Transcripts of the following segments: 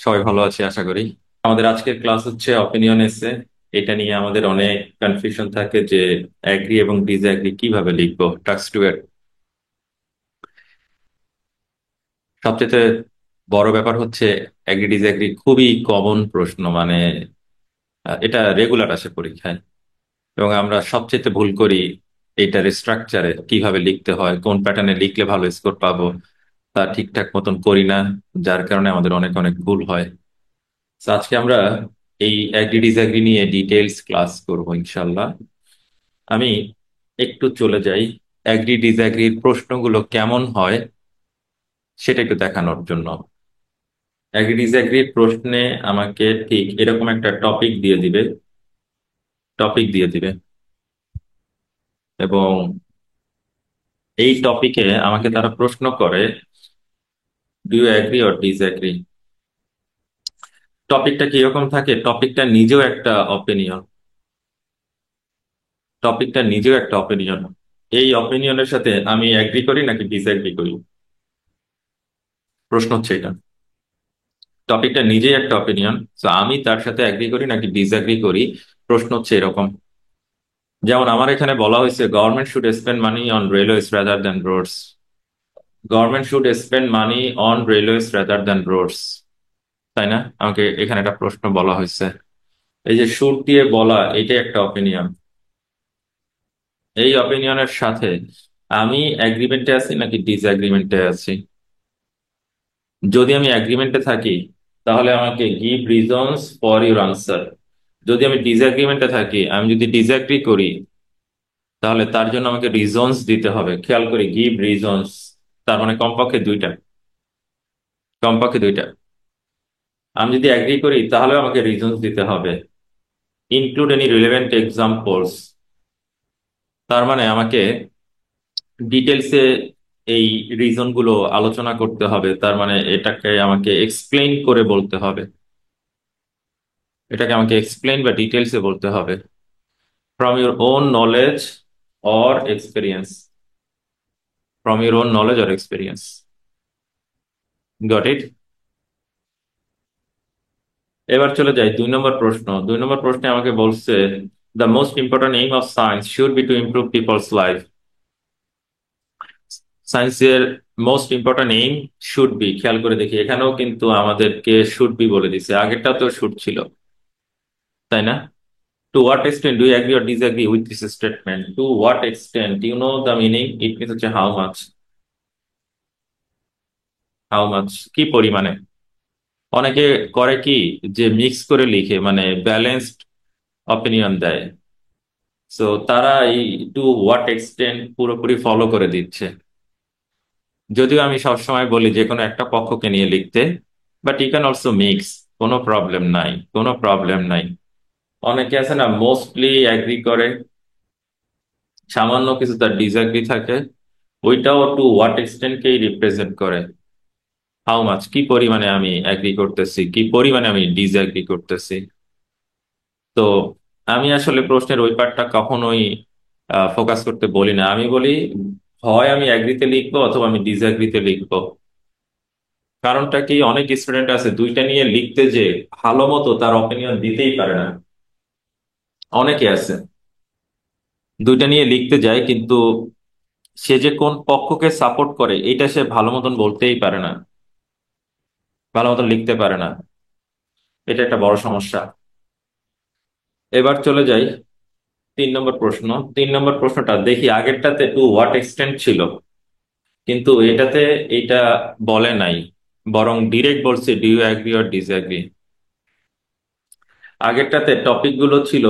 সবাই ভালো আছি আশা করি। আমাদের আজকের ক্লাস হচ্ছে অপিনিয়ন এসে। এটা নিয়ে আমাদের অনেক কনফিউশন থাকে যে অ্যাগ্রি এবং ডিসঅ্যাগ্রি কিভাবে লিখবো টাক্স টু এর। সবচেয়ে বড় ব্যাপার হচ্ছে অ্যাগ্রি ডিসঅ্যাগ্রি খুবই কমন প্রশ্ন, মানে এটা রেগুলার আসে পরীক্ষায় এবং আমরা সবচেয়ে ভুল করি এইটার স্ট্রাকচারে কিভাবে লিখতে হয়, কোন প্যাটার্নে লিখলে ভালো স্কোর পাবো তা ঠিকঠাক মতন করি না, যার কারণে আমাদের অনেক অনেক ভুল হয়। তো আজকে আমরা এই অ্যাগ্রি ডিসঅ্যাগ্রি নিয়ে ডিটেলস ক্লাস করবো ইনশাল্লাহ। আমি একটু চলে যাই অ্যাগ্রি ডিসঅ্যাগ্রির প্রশ্নগুলো কেমন হয় সেটা একটু দেখানোর জন্য। অ্যাগ্রি ডিসঅ্যাগ্রির প্রশ্নে আমাকে ঠিক এরকম একটা টপিক দিয়ে দিবে এবং এই টপিকে আমাকে তারা প্রশ্ন করে, do you agree or disagree. টপিকটা কিরকম থাকে? টপিকটা নিজেও একটা অপিনিয়ন। এই অপিনিয়নের সাথে আমি অ্যাগ্রি করি নাকি ডিসঅ্যাগ্রি করি, প্রশ্ন হচ্ছে এটা। টপিকটা নিজেই একটা অপিনিয়ন, তো আমি তার সাথে অ্যাগ্রি করি নাকি ডিসঅ্যাগ্রি করি, প্রশ্ন হচ্ছে এরকম। যেমন আমার এখানে বলা হয়েছে government should spend money on railways rather than roads. Government should spend money on railways rather than roads, তাই না? আমাকে এখানে একটা প্রশ্ন বলা হয়েছে। এই যে শুড দিয়ে বলা, এটাই একটা অপিনিয়ন। এই অপিনিয়নের সাথে আমি অ্যাগ্রিমেন্টে আছি নাকি ডিসঅ্যাগ্রিমেন্টে আছি? যদি আমি অ্যাগ্রিমেন্টে থাকি তাহলে আমাকে give reasons for your answer. যদি আমি ডিসঅ্যাগ্রিমেন্টে থাকি, আমি যদি ডিসঅ্যাগ্রি করি, তাহলে তার জন্য আমাকে রিজনস দিতে হবে। খেয়াল করি, গিভ রিজনস, তার মানে কমপক্ষে দুইটা। আমি যদি অ্যাগ্রি করি তাহলে আমাকে রিজনস দিতে হবে। ইনক্লুড এনি রিলেভেন্ট এক্সাম্পলস, তার মানে আমাকে ডিটেলসে এই রিজন গুলো আলোচনা করতে হবে, তার মানে এটাকে আমাকে এক্সপ্লেইন করে বলতে হবে, এটাকে আমাকে এক্সপ্লেইন বা ডিটেলসে বলতে হবে। From your own knowledge or experience, from your own knowledge or experience. Got it? এবার চলে যাই 2 নম্বর প্রশ্ন। 2 নম্বর প্রশ্নে আমাকে বলছে the most important aim of science should be to improve people's life. সায়েন্সের most important aim should be, খেয়াল করে দেখি এখানেও কিন্তু আমাদেরকে শুড বি বলে দিছে, আগেরটা তো শুড ছিল, তাই না? To what extent do you agree or disagree with this statement? To what extent, you know the meaning, it means হচ্ছে হাউ মাচ। হাউ মাচ কি পরিমাণে। অনেকে করে কি, যে মিক্স করে লিখে, মানে ব্যালেন্সড অপিনিয়ন দেয়। সো তারা এই টু হোয়াট এক্সটেন্ট পুরোপুরি ফলো করে দিচ্ছে। যদিও আমি সবসময় বলি যে কোনো একটা পক্ষকে নিয়ে লিখতে, but you can also mix, কোনো প্রবলেম নাই। অনেকে আছে না, মোস্টলি অ্যাগ্রি করে, সামান্য কিছু তার ডিসঅ্যাগ্রি থাকে, ওইটাও টু হোয়াট এক্সটেন্টকেই রিপ্রেজেন্ট করে। হাউ মাচ কি পরিমাণে আমি অ্যাগ্রি করতেছি, কি পরিমাণে আমি ডিসঅ্যাগ্রি করতেছি। তো আমি আসলে প্রশ্নের ওই পার্টটা কখনোই ফোকাস করতে বলি না। আমি বলি হয় আমি অ্যাগ্রিতে লিখবো অথবা আমি ডিসঅ্যাগ্রিতে লিখবো। কারণটা কি, অনেক স্টুডেন্ট আছে দুইটা নিয়ে লিখতে যে ভালো মতো তার অপিনিয়ন দিতেই পারে না। অনেকে আছে দুইটা নিয়ে লিখতে যায়, কিন্তু সে যে কোন পক্ষকে সাপোর্ট করে এটা সে ভালো মতন বলতেই পারে না, ভালো মতন লিখতে পারে না। এটা একটা বড় সমস্যা। এবার চলে যাই 3 নম্বর প্রশ্ন। 3 নম্বর প্রশ্নটা দেখি, আগেরটাতে টু হোয়াট এক্সটেন্ট ছিল, কিন্তু এটাতে এটা বলে নাই, বরং ডিরেক্ট বলছে do you agree or disagree. আগেরটাতে টপিক গুলো ছিল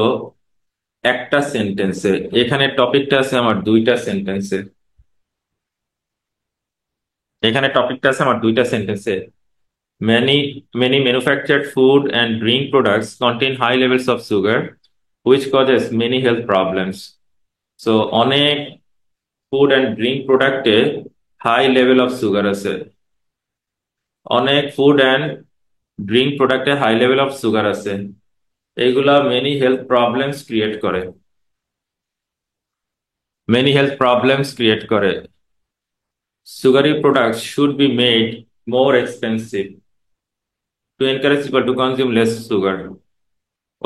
একটা সেন্টেন্সে, এখানে টপিকটা আছে আমার দুইটা সেন্টেন্সে। এখানে টপিকটা আছে আমার দুইটা সেন্টেন্সে। Many many manufactured food and drink products contain high levels of sugar, which causes many health problems. So অনেক ফুড অ্যান্ড ড্রিঙ্ক প্রোডাক্টে হাই লেভেল অফ সুগার আছে। অনেক ফুড অ্যান্ড ড্রিঙ্ক প্রোডাক্টে হাই লেভেল অফ সুগার আছে, এইগুলা many health problems create করে। Many health problems create করে। Sugary products should be made more expensive. To encourage people to consume less sugar.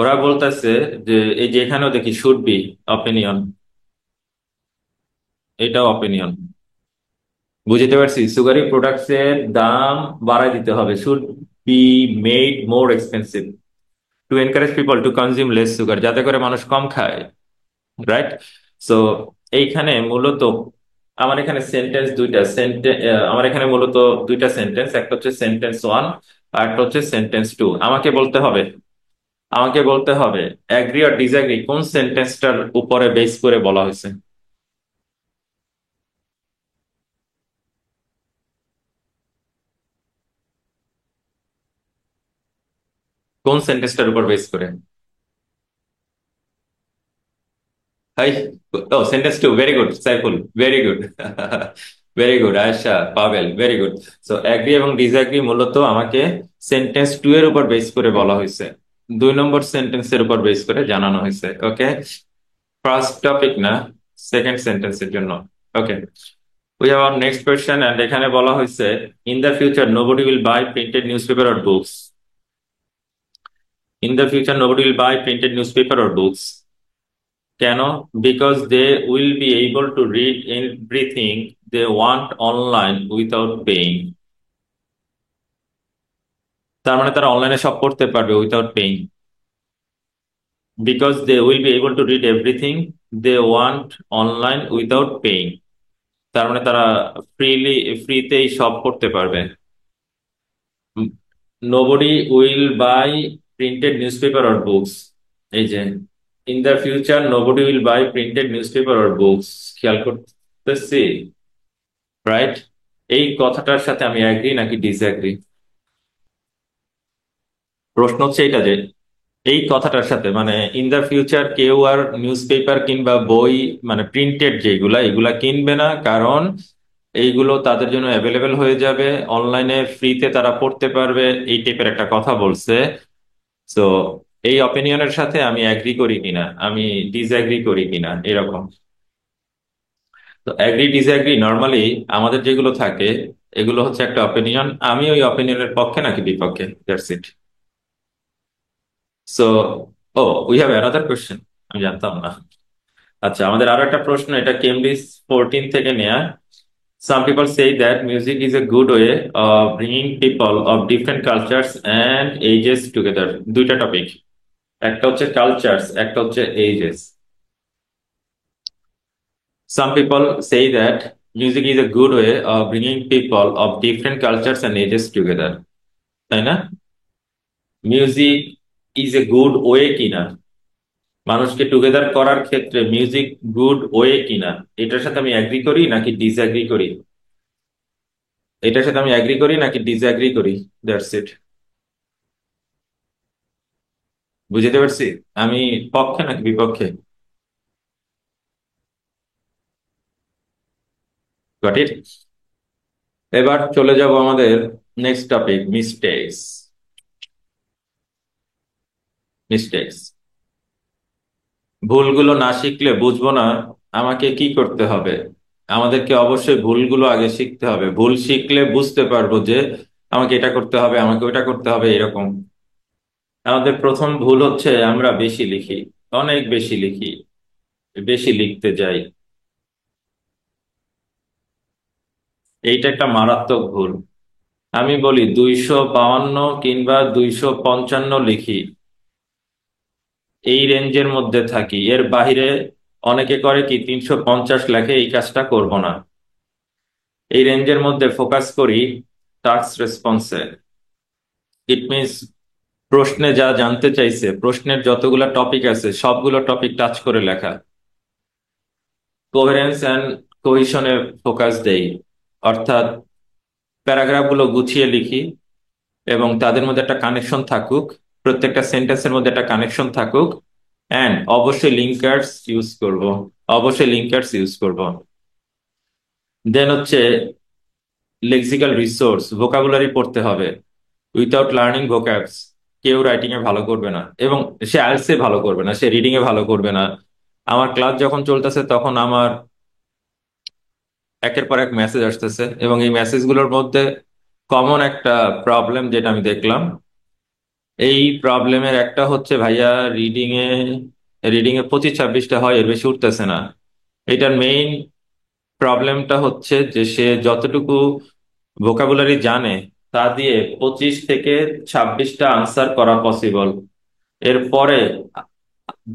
ওরা বলতেছে যে এই যে এখানেও দেখি শুড বি অপিনিয়ন, এটাও অপিনিয়ন। বুঝতে পারছি, সুগারি প্রোডাক্টস এর দাম বাড়ায় দিতে হবে, should be made more expensive to encourage people to consume less sugar, যাতে করে মানুষ কম খায়, রাইট? সো এইখানে মূলত আমার এখানে সেন্টেন্স দুইটা সেন্টেন্স, আমার এখানে মূলত দুইটা সেন্টেন্স, একটা হচ্ছে সেন্টেন্স ওয়ান আর একটা হচ্ছে সেন্টেন্স টু। আমাকে বলতে হবে অ্যাগ্রি আর ডিসঅ্যাগ্রি কোন সেন্টেন্সটার উপরে বেস করে বলা হয়েছে, কোন সেন্টেন্সটার উপর বেস করে। হাই, ও sentence two, very good Saiful, very good. Very good Ayesha, Pavel, very good. So agree এবং ডিসঅ্যাগ্রি মূলত আমাকে সেন্টেন্স টু এর উপর বেস করে বলা হয়েছে, 2 নম্বর সেন্টেন্সের উপর বেস করে জানানো হয়েছে। ওকে, ফার্স্ট টপিক না, সেকেন্ড সেন্টেন্সের জন্য। Okay, we have our next question, and এখানে বলা হয়েছে in the future nobody will buy printed newspaper or books. In the future nobody will buy printed newspaper or books. কেন? Because they will be able to read everything they want online without paying. তার মানে তারা অনলাইনে সব পড়তে পারবে without paying. Because they will be able to read everything they want online without paying, তার মানে তারা ফ্রিতেই সব পড়তে পারবে। Nobody will buy printed newspaper or books, এই যে in the future nobody will buy printed newspaper or books, খেয়াল করতেছি, রাইট? এই কথাটার সাথে আমি অ্যাগ্রি নাকি ডিসঅ্যাগ্রি? প্রশ্ন হচ্ছে এটা যে এই কথাটার সাথে মানে ইন দা ফিউচার কেউ আর নিউজ পেপার কিংবা বই মানে প্রিন্টেড যেগুলা এগুলা কিনবে না, কারণ এইগুলো তাদের জন্য অ্যাভেলেবেল হয়ে যাবে অনলাইনে, ফ্রিতে তারা পড়তে পারবে, এই টাইপের একটা কথা বলছে। তো এই অপিনিয়নের সাথে আমি অ্যাগ্রি করি কিনা, আমি ডিসঅ্যাগ্রি করি কিনা, এরকম। তো অ্যাগ্রি ডিসঅ্যাগ্রি নর্মালি আমাদের যেগুলো থাকে এগুলো হচ্ছে একটা অপিনিয়ন, আমি ওই অপিনিয়নের পক্ষে নাকি বিপক্ষে, that's it. So oh, we have another question, আমি জানতাম না। আচ্ছা, আমাদের আরো একটা প্রশ্ন, এটা কেমব্রিজ 14 থেকে নেয়া। Some people say that music is a good way of bringing people of different cultures and ages together. দুইটা টপিক, একটা হচ্ছে কালচার্স, একটা হচ্ছে ages. Some people say that music is a good way of bringing people of different cultures and ages together, তাই না? Music is a good way কিনা, মানুষকে together করার ক্ষেত্রে মিউজিক গুড ওয়ে কিনা, এটার সাথে আমি অ্যাগ্রি করি নাকি ডিসঅ্যাগ্রি করি, এটার সাথে আমি অ্যাগ্রি করি নাকি ডিসঅ্যাগ্রি করি, দ্যাটস ইট। বুঝতে পারছি আমি পক্ষে নাকি বিপক্ষে। Got it. এবার চলে যাব আমাদের নেক্সট টপিক, মিস্টেক্স। মিস্টেক্স, ভুলগুলো না শিখলে বুঝবো না আমাকে কি করতে হবে। আমাদেরকে অবশ্যই ভুলগুলো আগে শিখতে হবে, ভুল শিখলে বুঝতে পারবো যে আমাকে এটা করতে হবে, আমাকে ওটা করতে হবে, এরকম। আমাদের প্রথম ভুল হচ্ছে আমরা বেশি লিখি, অনেক বেশি লিখি, বেশি লিখতে যাই। এইটা একটা মারাত্মক ভুল। আমি বলি 252 কিংবা 255 লিখি, এই রেঞ্জের মধ্যে থাকি, এর বাইরে অনেকে করে কি 350 লেখে, এই কাজটা করব না। এই রেঞ্জের মধ্যে ফোকাস করি টাস্ক রেসপন্সে। ইট মিনস প্রশ্নে যা জানতে চাইছে, প্রশ্নের যতগুলা টপিক আছে সবগুলো টপিক টাচ করে লেখা। কোহেরেন্স অ্যান্ড কোহিশনে ফোকাস দেই, অর্থাৎ প্যারাগ্রাফ গুলো গুছিয়ে লিখি এবং তাদের মধ্যে একটা কানেকশন থাকুক, প্রত্যেকটা সেন্টেন্সের মধ্যে একটা কানেকশন থাকুক। অ্যান্ড অবশ্যই লিঙ্কার্স ইউজ করব, অবশ্যই লিঙ্কার্স ইউজ করব। দেন হচ্ছে লেক্সিক্যাল রিসোর্স, ভোকাবুলারি পড়তে হবে। উইথাউট লার্নিং ভোক্যাবস কেউ রাইটিং এ ভালো করবে না, এবং সে আইএলটিএস এ ভালো করবে না, সে রিডিং এ ভালো করবে না। আমার ক্লাস যখন চলতেছে তখন আমার একের পর এক মেসেজ আসতেছে, এবং এই মেসেজগুলোর মধ্যে কমন একটা প্রবলেম যেটা আমি দেখলাম, এই প্রবলেমের একটা হচ্ছে ভাইয়া, রিডিং এ রিডিং এ 25-26টা হয়, এর বেশি উঠতেছে না। এটার মেইন প্রবলেমটা হচ্ছে যে সে যতটুকু ভোকাবুলারি জানে তা দিয়ে 25 থেকে 26টা আনসার করা পসিবল। এরপরে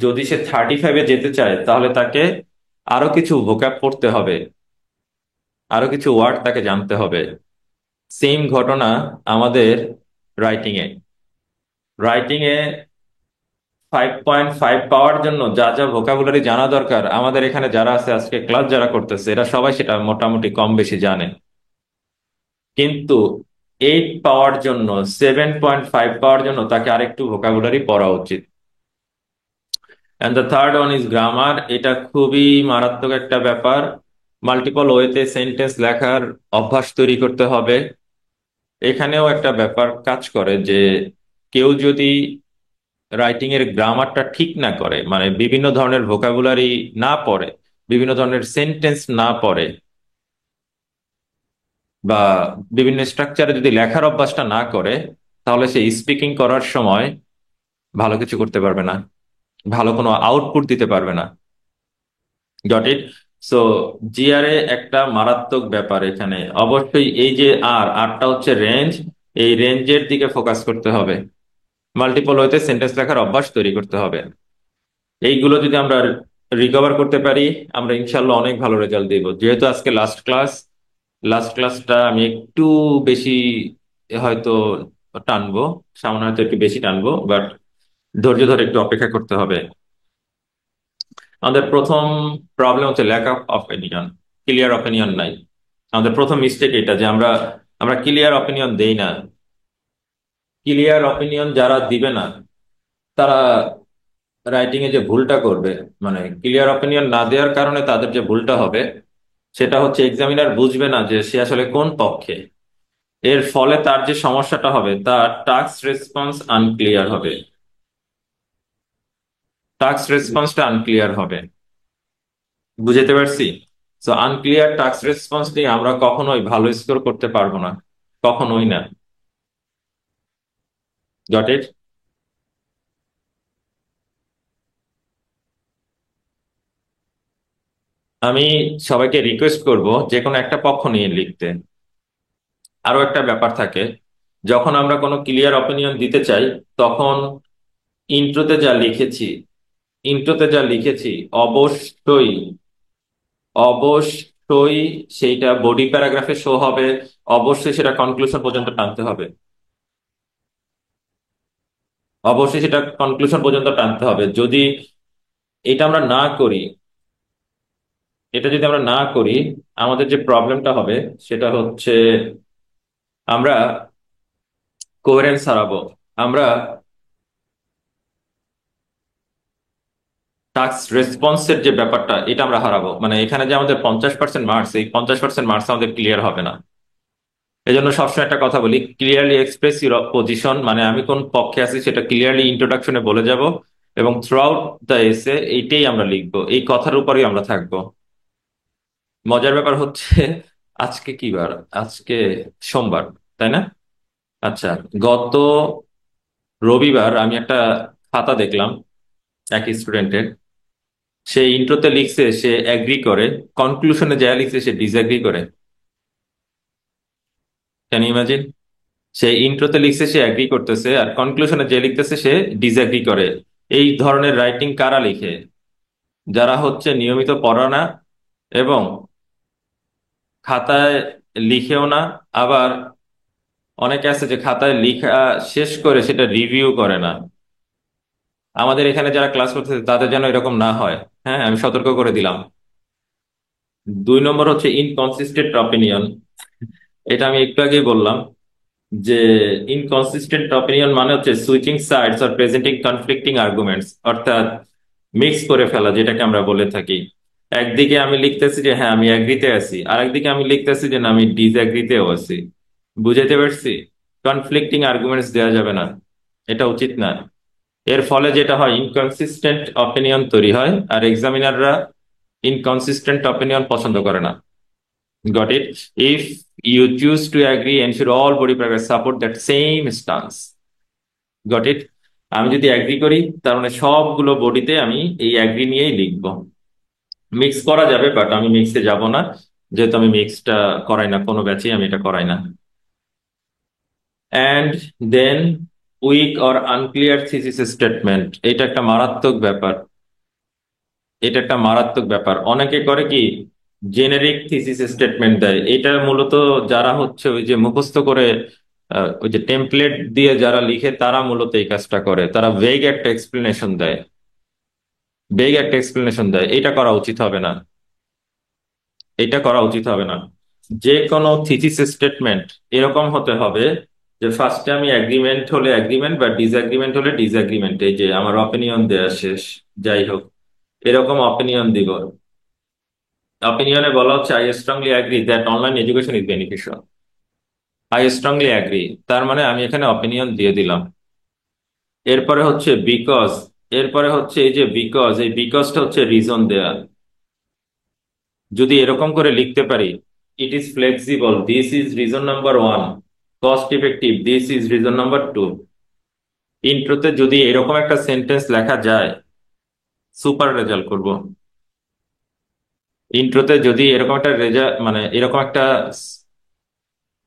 যদি সে 35-এ যেতে চায় তাহলে তাকে আরো কিছু ভোকাব পড়তে হবে, আরো কিছু ওয়ার্ড তাকে জানতে হবে। সেম ঘটনা আমাদের রাইটিং এ। রাইটিং এ 5.5 পাওয়ার জন্য যা যা ভোকাবুলারি জানা দরকার, আমাদের এখানে যারা আছে আজকে ক্লাস যারা করতেছে এরা সবাই সেটা মোটামুটি কম বেশি জানে। কিন্তু 8 পাওয়ার জন্য, 7.5 পাওয়ার জন্য তাকে আরেকটু ভোকাবুলারি পড়া উচিত। And the third one is grammar. এটা খুবই মারাত্মক একটা ব্যাপার। মাল্টিপল ওয়েতে সেন্টেন্স লেখার অভ্যাস তৈরি করতে হবে। এখানেও একটা ব্যাপার কাজ করে যে কেউ যদি রাইটিং এর গ্রামারটা ঠিক না করে, মানে বিভিন্ন ধরনের ভোকাবুলারি না পড়ে, বিভিন্ন ধরনের সেন্টেন্স না পড়ে, বা বিভিন্ন স্ট্রাকচারে যদি লেখার অভ্যাসটা না করে, তাহলে সে স্পিকিং করার সময় ভালো কিছু করতে পারবে না, ভালো কোনো আউটপুট দিতে পারবে না। গট ইট? সো জিআরএ একটা মারাত্মক ব্যাপার এখানে। অবশ্যই এই যে আরটা হচ্ছে রেঞ্জ, এই রেঞ্জের দিকে ফোকাস করতে হবে। মাল্টিপল ওয়েতে সেন্টেন্স লেখার অভ্যাস তৈরি করতে হবে। এইগুলো যদি আমরা রিকভার করতে পারি, আমরা ইনশাল্লাহ অনেক ভালো রেজাল্ট দিব। যেহেতু আজকে লাস্ট ক্লাস, লাস্ট ক্লাসটা আমি একটু বেশি হয়তো টানবো, সামনে হয়তো একটু বেশি টানবো, বাট ধৈর্য ধরে একটু অপেক্ষা করতে হবে। আমাদের প্রথম প্রবলেম হচ্ছে lack of opinion, clear opinion নাই। আমাদের প্রথম মিস্টেক এটা যে আমরা আমরা ক্লিয়ার অপিনিয়ন দেই না। ক্লিয়ার অপিনিয়ন যারা দিবে না তারা রাইটিং এ যে ভুলটা করবে, মানে ক্লিয়ার অপিনিয়ন না দেওয়ার কারণে তাদের যে ভুলটা হবে সেটা হচ্ছে এক্সামিনার বুঝবে না যে সে আসলে কোন পক্ষে। এর ফলে তার যে সমস্যাটা হবে, তার টাস্ক রেসপন্স আনক্লিয়ার হবে। টাস্ক রেসপন্সটা আনক্লিয়ার হবে। বুঝতে পারছি? তো আনক্লিয়ার টাস্ক রেসপন্স নিয়ে আমরা কখনোই ভালো স্কোর করতে পারবো না, কখনোই না। গট ইট? আমি সবাইকে রিকোয়েস্ট করব যে কোনো একটা পক্ষ নিয়ে লিখতে। আরো একটা ব্যাপার থাকে, যখন আমরা কোনো ক্লিয়ার অপিনিয়ন দিতে চাই, তখন ইন্ট্রোতে যা লিখেছি ইন্ট্রোতে যা লিখেছি অবশ্যই, অবশ্যই সেইটা বডি প্যারাগ্রাফে শো হবে। অবশ্যই সেটা কনক্লুশন পর্যন্ত টানতে হবে। অবশ্যই সেটা কনক্লুশন পর্যন্ত টানতে হবে। যদি এটা আমরা না করি, এটা যদি আমরা না করি, আমাদের যে প্রবলেমটা হবে সেটা হচ্ছে আমরা কোহেরেন্স হারাবো। আমরা টাস্ক রেসপন্সের যে ব্যাপারটা, এটা আমরা হারাবো। মানে এখানে যে আমাদের 50% মার্কস, এই 50% মার্কস আমাদের ক্লিয়ার হবে না। এই জন্য সবসময় একটা কথা বলি, ক্লিয়ারলি এক্সপ্রেস ইউর পজিশন, মানে আমি কোন পক্ষে আছি সেটা ক্লিয়ারলি ইন্ট্রোডাকশনে বলে যাব, এবং থ্রু আউট দ্য এসে এইটাই আমরা লিখবো, এই কথার উপরেই আমরা থাকবো। মজার ব্যাপার হচ্ছে আজকে কি বার? আজকে সোমবার, তাই না? আচ্ছা, গত রবিবার আমি একটা খাতা দেখলাম এক স্টুডেন্টের। সে ইন্ট্রোতে লিখছে সে এগ্রি করে, কনক্লুশনে যা লিখছে সে ডিসএগ্রি করে। Can you imagine? সে ইন্ট্রোতে লিখছে সে এগ্রি করতেছে, আর কনক্লুশনে যে লিখতেছে সে ডিসএগ্রি করে। এই ধরনের রাইটিং কারা লিখে? যারা হচ্ছে নিয়মিত পড়া না, এবং খাতায় লিখেও না, আবার অনেকে আছে যে খাতায় লিখা শেষ করে সেটা রিভিউ করে না। আমাদের এখানে যারা ক্লাস করতেছে তাদের যেন এরকম না হয়। হ্যাঁ, আমি সতর্ক করে দিলাম। 2 নম্বর হচ্ছে ইনকনসিস্টেন্ট অপিনিয়ন। এটা আমি একটু আগেই বললাম যে ইনকনসিস্টেন্ট অপিনিয়ন মানে হচ্ছে switching sides or presenting conflicting arguments, অর্থাৎ মিক্স করে ফেলা, যেটাকে আমরা বলে থাকি। একদিকে আমি লিখতেছি যে হ্যাঁ আমি অ্যাগ্রিতে আছি, আর একদিকে আমি লিখতেছি যে না আমি ডিসঅ্যাগ্রিতেও আছি। বুঝাইতে পারছি? কনফ্লিক্টিং আর্গুমেন্টস দেওয়া যাবে না, এটা উচিত না। এর ফলে যেটা হয়, ইনকনসিস্টেন্ট অপিনিয়ন তৈরি হয়, আর এক্সামিনাররা ইনকনসিস্টেন্ট অপিনিয়ন পছন্দ করে না। Got it? If you choose to agree, ensure all body paragraphs support that same stance. Got it? আমি যদি অ্যাগ্রি করি, তার মানে সবগুলো বডিতে আমি এই অ্যাগ্রি নিয়েই লিখবো। মিক্স করা যাবে, বাট আমি মিক্সে যাব না, যেহেতু আমি মিক্সটা করাই না, কোনো ব্যাচে আমি এটা করাই না। And then weak or unclear thesis statement, এটা একটা মারাত্মক ব্যাপার। এটা একটা মারাত্মক ব্যাপার। অনেকে করে কি, জেনেরিক থিসিস স্টেটমেন্ট দেয়। এটা মূলত যারা হচ্ছে ওই যে মুখস্থ করে, ওই যে টেমপ্লেট দিয়ে যারা লিখে, তারা মূলত এই কাজটা করে। তারা ভেগ একটা এক্সপ্লেনেশন দেয়, ভেগ একটা এক্সপ্লেনেশন দেয়। এটা করা উচিত হবে না, এটা করা উচিত হবে না। যে কোনো থিসিস স্টেটমেন্ট এরকম হতে হবে যে ফার্স্টে আমি এগ্রিমেন্ট হলে এগ্রিমেন্ট, বা ডিসএগ্রিমেন্ট হলে ডিসএগ্রিমেন্ট, এই যে আমার অপিনিয়ন দেয়া শেষ, যাই হোক, এরকম অপিনিয়ন দিব। অপিনিয়নে বলা হচ্ছে I strongly agree that online education is beneficial. I strongly agree, তার মানে আমি এখানে অপিনিয়ন দিয়ে দিলাম। এরপরে হচ্ছে বিকজ, এরপরে হচ্ছে এই যে বিকজ, এই বিকজটা হচ্ছে রিজন দেয়া। যদি এরকম করে লিখতে পারি, it is flexible, this is reason number one, cost effective, this is reason number two. ইন্ট্রোতে যদি এরকম একটা সেন্টেন্স লেখা যায়, সুপার রেজাল্ট করব। ইন্ট্রোতে যদি এরকম একটা মানে এরকম একটা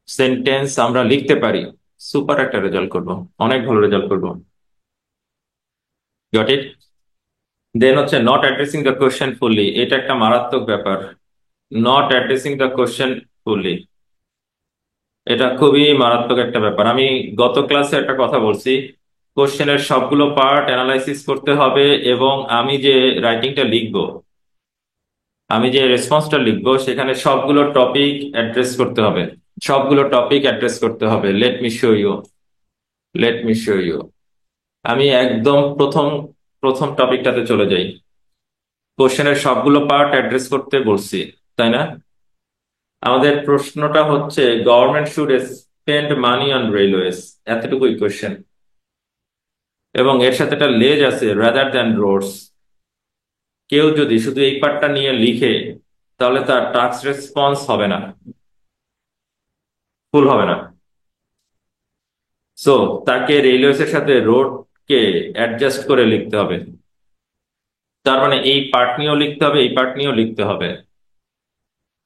সেন্টেন্স আমরা লিখতে পারি, সুপার একটা রেজাল্ট করব, অনেক ভালো রেজাল্ট করব। Goat it? দেন হচ্ছে not addressing the question fully, এটা একটা মারাত্মক ব্যাপার। Not addressing the question fully, এটা খুবই মারাত্মক একটা ব্যাপার। আমি গত ক্লাসে একটা কথা বলছি, কোশ্চেনের সবগুলো পার্ট অ্যানালাইসিস করতে হবে, এবং আমি যে রাইটিংটা লিখবো, আমি যে রেসপন্সটা লিখবো, সেখানে সবগুলো টপিক অ্যাড্রেস করতে হবে, সবগুলো টপিক অ্যাড্রেস করতে হবে। Let me show you, let me show you. আমি একদম প্রথম প্রথম টপিকটাতে চলে যাই। কোশ্চেনের সবগুলো পার্ট অ্যাড্রেস করতে বলছি, তাই না? আমাদের প্রশ্নটা হচ্ছে government should spend money on railways, এতটুকুই কোশ্চেন। এবং এর সাথে একটা লেজ আছে, রাদার দ্যান রোডস। কেউ যদি শুধু এই পার্টটা নিয়ে লিখে, তাহলে তার টাস্ক রেসপন্স হবে না, ফুল হবে না। সো তাকে রেলওয়েজ এর সাথে রোড কে অ্যাডজাস্ট করে লিখতে হবে। তার মানে এই পার্ট নিয়েও লিখতে হবে, এই পার্ট নিয়েও লিখতে হবে।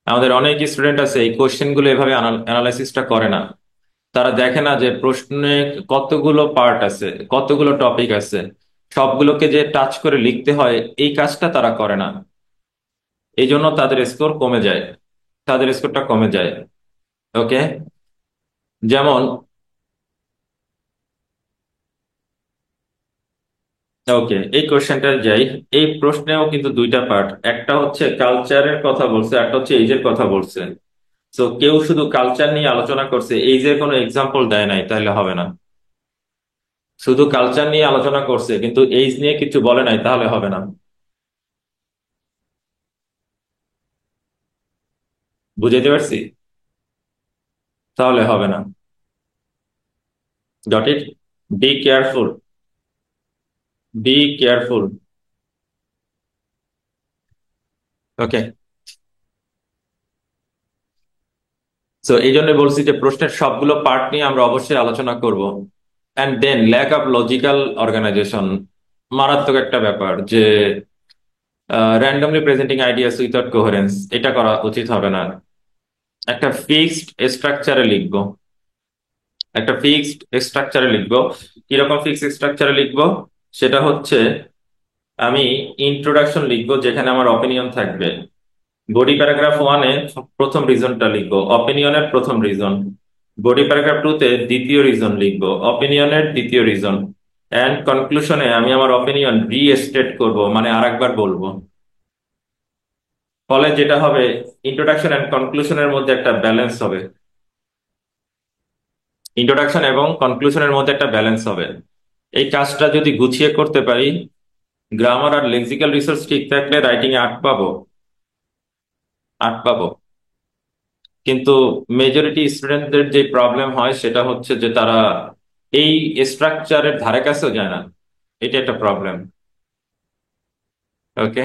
আমাদের অনেক স্টুডেন্ট আছে এই কোশ্চেন গুলো এভাবে অ্যানালাইসিসটা করে না। তারা দেখে না যে প্রশ্নে কতগুলো পার্ট আছে, কতগুলো টপিক আছে, সবগুলোকে যে টাচ করে লিখতে হয়, এই কাজটা তারা করে না। এই জন্য তাদের স্কোর কমে যায়, তাদের স্কোরটা কমে যায়। ওকে, যেমন, ওকে এই কোশ্চেনটা যাই। এই প্রশ্নেও কিন্তু দুইটা পার্ট, একটা হচ্ছে কালচারের কথা বলছে, একটা হচ্ছে এইজের কথা বলছে। তো কেউ শুধু কালচার নিয়ে আলোচনা করছে, এইজের কোনো এক্সাম্পল দেয় নাই, তাহলে হবে না। শুধু কালচার নিয়ে আলোচনা করছে কিন্তু এইজ নিয়ে কিছু বলে নাই, তাহলে হবে না। বুঝাইতে পারছি? তাহলে হবে না। Got it? Be careful, be careful. Okay, তো এই জন্য বলছি যে প্রশ্নের সবগুলো পার্ট নিয়ে আমরা অবশ্যই আলোচনা করব। And then lack of logical organisation, মারাত্মক একটা ব্যাপার যে randomly presenting ideas without coherence, এটা করা উচিত হবে না। একটা ফিক্সড স্ট্রাকচারে লিখবো, একটা ফিক্সড স্ট্রাকচারে লিখবো। কিরকম ফিক্সড স্ট্রাকচারে লিখবো? সেটা হচ্ছে, আমি ইন্ট্রোডাকশন লিখবো যেখানে আমার অপিনিয়ন থাকবে। বডি প্যারাগ্রাফ ওয়ানে প্রথম রিজনটা লিখবো, অপিনিয়নের প্রথম রিজন। বডি প্যারাগ্রাফ টুতে দ্বিতীয় রিজন লিখবো, অপিনিয়নের দ্বিতীয় রিজন। অ্যান্ড কনক্লুশনে আমি আমার অপিনিয়ন রিস্টেট করব, মানে আরেকবার বলবো। ফলে যেটা হবে, ইন্ট্রোডাকশন এন্ড কনক্লুশনের মধ্যে একটা ব্যালেন্স হবে। ইন্ট্রোডাকশন এবং কনক্লুশনের মধ্যে একটা ব্যালেন্স হবে। এই কাজটা যদি গুছিয়ে করতে পারি, গ্রামার আর লেক্সিক্যাল রিসোর্স ঠিক থাকলে রাইটিং এ 8 পাবো, 8 পাবো। কিন্তু মেজরিটি স্টুডেন্টদের যে প্রবলেম হয় সেটা হচ্ছে যে তারা এই স্ট্রাকচারের ধারে কাছেও যায় না। এটা একটা প্রবলেম। ওকে,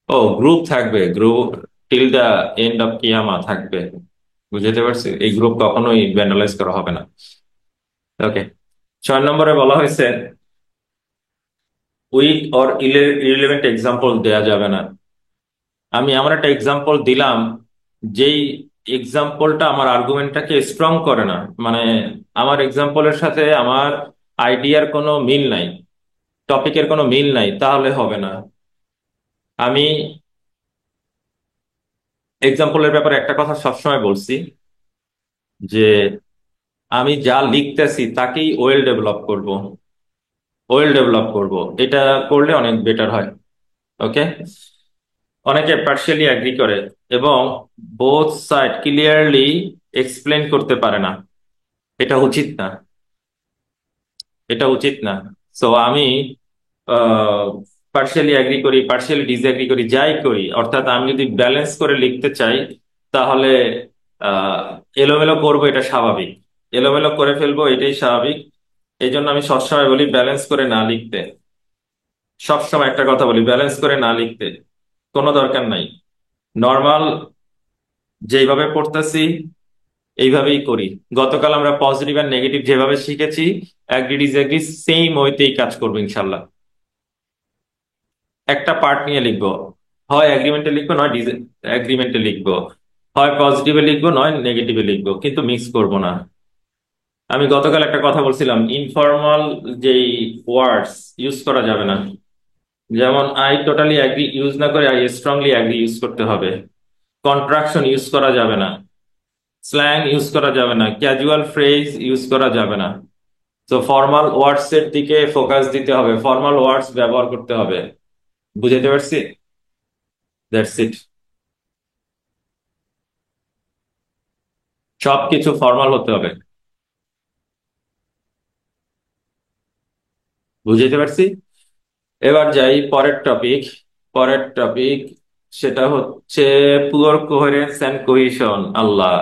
ও গ্রুপ থাকবে, group till the end of কিয়ামা থাকবে। বুঝতে পারছি, এই গ্রুপ কখনোই ভ্যান্ডালাইজ করা হবে না। ওকে, নম্বরে বলা হয়েছে উইক অর ইররিলেভেন্ট এক্সাম্পল দেয়া যাবে না। আমি এমন একটা এক্সাম্পল দিলাম যেই এক্সাম্পলটা আমার আর্গুমেন্টটাকে স্ট্রং করে না, মানে আমার এক্সাম্পলের সাথে আমার আইডিয়ার কোনো মিল নাই, টপিকের কোনো মিল নাই, তাহলে হবে না। আমি এক্সাম্পলের ব্যাপারে একটা কথা সবসময় বলছি যে আমি যা লিখতেছি তাকেই ওয়েল ডেভেলপ করব। এটা করলে অনেক বেটার হয়। ওকে। অনেকে পার্শিয়ালি অ্যাগ্রি করে এবং বোথ সাইড ক্লিয়ারলি এক্সপ্লেন করতে পারে না। এটা উচিত না, এটা উচিত না। সো আমি পার্শিয়ালি অ্যাগ্রি করি, পার্শিয়ালি ডিসঅ্যাগ্রি করি, যাই করি, অর্থাৎ আমি যদি ব্যালেন্স করে লিখতে চাই তাহলে আহ এলোমেলো করবো, এটা স্বাভাবিক। এলোমেলো করে ফেলবো, এটাই স্বাভাবিক। এই জন্য আমি সবসময় বলি ব্যালেন্স করে না লিখতে। সবসময় একটা কথা বলি, ব্যালেন্স করে না লিখতে কোনো দরকার নাই। নর্মাল যেইভাবে পড়তেছি এইভাবেই করি। গতকাল আমরা পজিটিভ আর নেগেটিভ যেভাবে শিখেছি, অ্যাগ্রি ডিসঅ্যাগ্রি সেম ওয়েতেই কাজ করবো ইনশাল্লাহ। একটা পার্ট নিয়ে লিখবো, হয় অ্যাগ্রিমেন্টে লিখবো নয় অ্যাগ্রিমেন্টে লিখবো, হয় পজিটিভে লিখবো নয় নেগেটিভে লিখবো, কিন্তু মিক্স করব না। আমি গতকাল একটা কথা বলছিলাম, ইনফর্মাল যেই ওয়ার্ডস ইউজ করা যাবে না। যেমন আই টোটালি অ্যাগ্রি ইউজ না করে আই স্ট্রংলি অ্যাগ্রি ইউজ করতে হবে। কন্ট্রাকশন ইউজ করা যাবে না, স্ল্যাং ইউজ করা যাবে না, ক্যাজুয়াল ফ্রেজ ইউজ করা যাবে না। তো ফর্মাল ওয়ার্ডস এর দিকে ফোকাস দিতে হবে, ফর্মাল ওয়ার্ডস ব্যবহার করতে হবে। বুঝাইতে পারছি? That's it. সবকিছু ফর্মাল হতে হবে। বুঝাইতে পারছি? এবার যাই পরের টপিক। সেটা হচ্ছে পুয়ার কোহেরেন্স অ্যান্ড কোহিশন। আল্লাহ,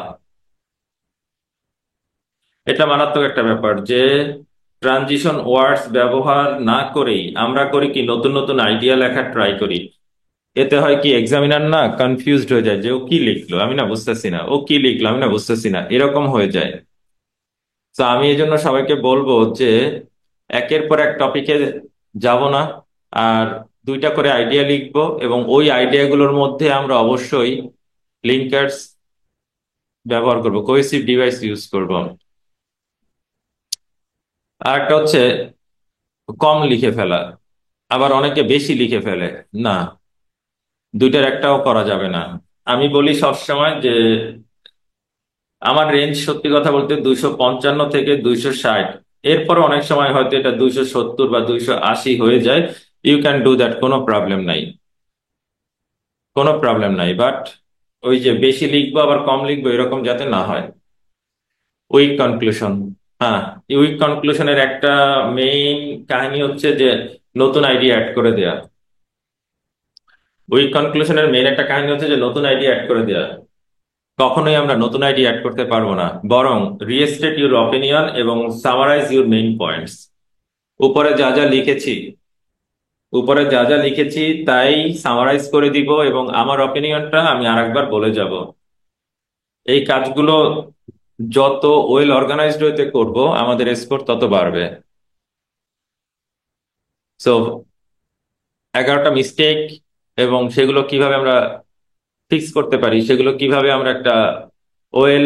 এটা মারাত্মক একটা ব্যাপার যে ট্রানজিশন ওয়ার্ডস ব্যবহার না করেই আমরা করি কি, নতুন নতুন আইডিয়া লেখার ট্রাই করি। এতে হয় কি, এক্সামিনার না কনফিউজড হয়ে যায় যে ও কি লিখলো আমি না বুঝতেছি না, ও কি লিখলো আমি না বুঝতেছি না, এরকম হয়ে যায়। তো আমি এই জন্য সবাইকে বলবো যে একের পর এক টপিকে যাব না, আর দুইটা করে আইডিয়া লিখবো এবং ওই আইডিয়াগুলোর মধ্যে আমরা অবশ্যই লিঙ্কার্স ব্যবহার করব, কোহেসিভ ডিভাইস ইউজ করব। আর একটা হচ্ছে কম লিখে ফেলা, আবার অনেকে বেশি লিখে ফেলে। না, দুইটার একটাও করা যাবে না। আমি বলি সবসময় যে আমার রেঞ্জ সত্যি কথা বলতে 255 থেকে 260, এরপর অনেক সময় হয়তো এটা 270 বা 280 হয়ে যায়। ইউ ক্যান ডু দ্যাট, কোনো প্রবলেম নাই, কোনো প্রবলেম নাই। বাট ওই যে বেশি লিখবো আবার কম লিখবো এরকম যাতে না হয়। উইক কনক্লুশন, হ্যাঁ, উইক কনক্লুশনের একটা মেইন কাহিনী হচ্ছে যে নতুন আইডিয়া অ্যাড করে দেয়া। উইক কনক্লুশনের মেইন একটা কাহিনী হচ্ছে যে নতুন আইডিয়া অ্যাড করে দেয়া। কখনোই আমরা নতুন আইডিয়া অ্যাড করতে পারবো না, বরং রিস্টেট ইউর অপিনিয়ন এবং সামারাইজ ইউর মেইন পয়েন্টস। উপরে যা যা লিখেছি উপরে যা যা লিখেছি তাই সামারাইজ করে দিব এবং আমার অপিনিয়নটা আমি আরেকবার বলে যাব। এই কাজগুলো যত ওয়েল অর্গানাইজড হইতে করব আমাদের স্কোর তত বাড়বে। সো 11টা মিস্টেক এবং সেগুলো কিভাবে আমরা ফিক্স করতে পারি, সেগুলো কিভাবে আমরা একটা ওয়েল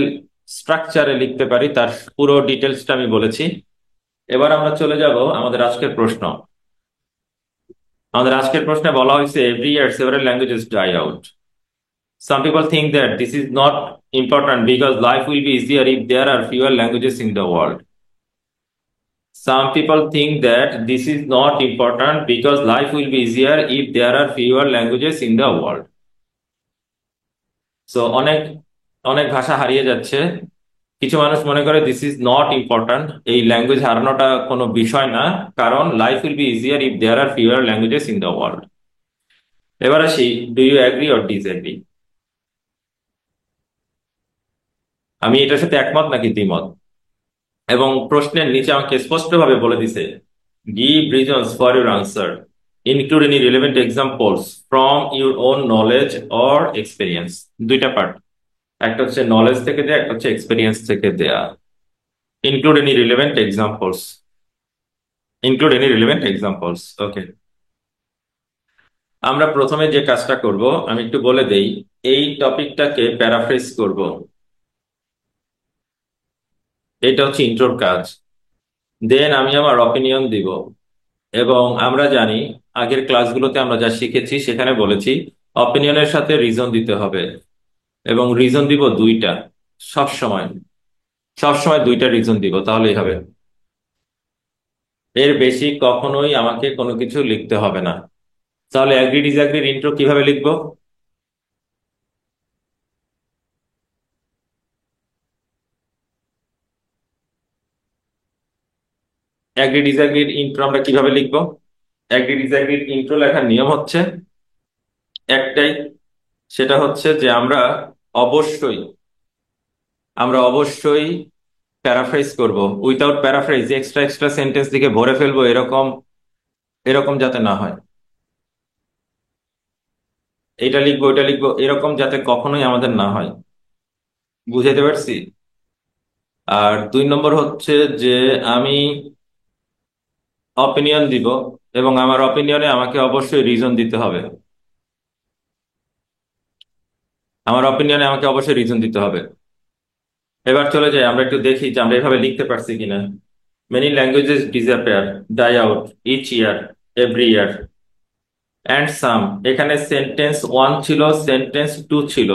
স্ট্রাকচারে লিখতে পারি, তার পুরো ডিটেলসটা আমি বলেছি। এবার আমরা চলে যাব আমাদের আজকের প্রশ্ন। আমাদের আজকের প্রশ্নে বলা হয়েছে every year several languages die out. Some people think that this is not important because life will be easier if there are fewer languages in the world. Some people think that this is not important because life will be easier if there are fewer languages in the world. So অনেক অনেক ভাষা হারিয়ে যাচ্ছে। কিছু মানুষ মনে করে this is not important, এই ল্যাঙ্গুয়েজ হারানোটা কোনো বিষয় না, কারণ life will be easier if there are fewer languages in the world. এবার আসি, do you agree or disagree? আমি এটার সাথে একমত নাকি দ্বিমত? এবং প্রশ্নের নিচে আমাকে স্পষ্টভাবে বলে দিছে, give reasons for your answer, include any relevant examples from your own knowledge or experience. দুইটা পার্ট, একটা হচ্ছে নলেজ থেকে দেয়া, একটা হচ্ছে এক্সপিরিয়েন্স থেকে দেয়া। Include any relevant examples, include any relevant examples. Okay, আমরা প্রথমে যে কাজটা করব আমি একটু বলে দেই। এই টপিকটাকে প্যারাফ্রেজ করব। এটা হচ্ছে ইন্ট্রোর কাজ। দেন আমি আমার অপিনিয়ন দিব। এবং আমরা জানি আগের ক্লাসগুলোতে আমরা যা শিখেছি সেখানে বলেছি অপিনিয়নের সাথে রিজন দিতে হবে। এবং রিজন দিব দুইটা। সব সময়, সব সময় দুইটা রিজন দিব, তাহলেই হবে। এর বেশি কখনোই আমাকে কোনো কিছু লিখতে হবে না। তাহলে অ্যাগ্রি ডিসঅ্যাগ্রির ইন্ট্রো কিভাবে লিখবো? অ্যাগ্রি ডিসঅ্যাগ্রির ইন্ট্রো আমরা কিভাবে লিখবো? অ্যাগ্রি ডিসঅ্যাগ্রির ইন্ট্রো লেখার নিয়ম হচ্ছে একটাই। সেটা হচ্ছে যে অবশ্যই আমরা অবশ্যই প্যারাফ্রেজ করব। Without paraphrase extra extra sentence দিকে ভরে ফেলবো, এরকম এরকম যাতে না হয়। এটা লিখবো ওইটা লিখবো এরকম যাতে কখনোই আমাদের না হয়। বুঝাইতে পারছি? আর 2 নম্বর হচ্ছে যে আমি অপিনিয়ন দিব, এবং আমার অপিনিয়নে আমাকে অবশ্যই রিজন দিতে হবে। আমার অপিনিয়নে আমাকে অবশ্যই রিজন দিতে হবে। এবার চলে যাই, আমরা একটু দেখি যে আমরা এভাবে লিখতে পারছি কিনা। Many languages disappear, die out each year, every year, and some. এখানে সেন্টেন্স 1 ছিল, সেন্টেন্স 2 ছিল।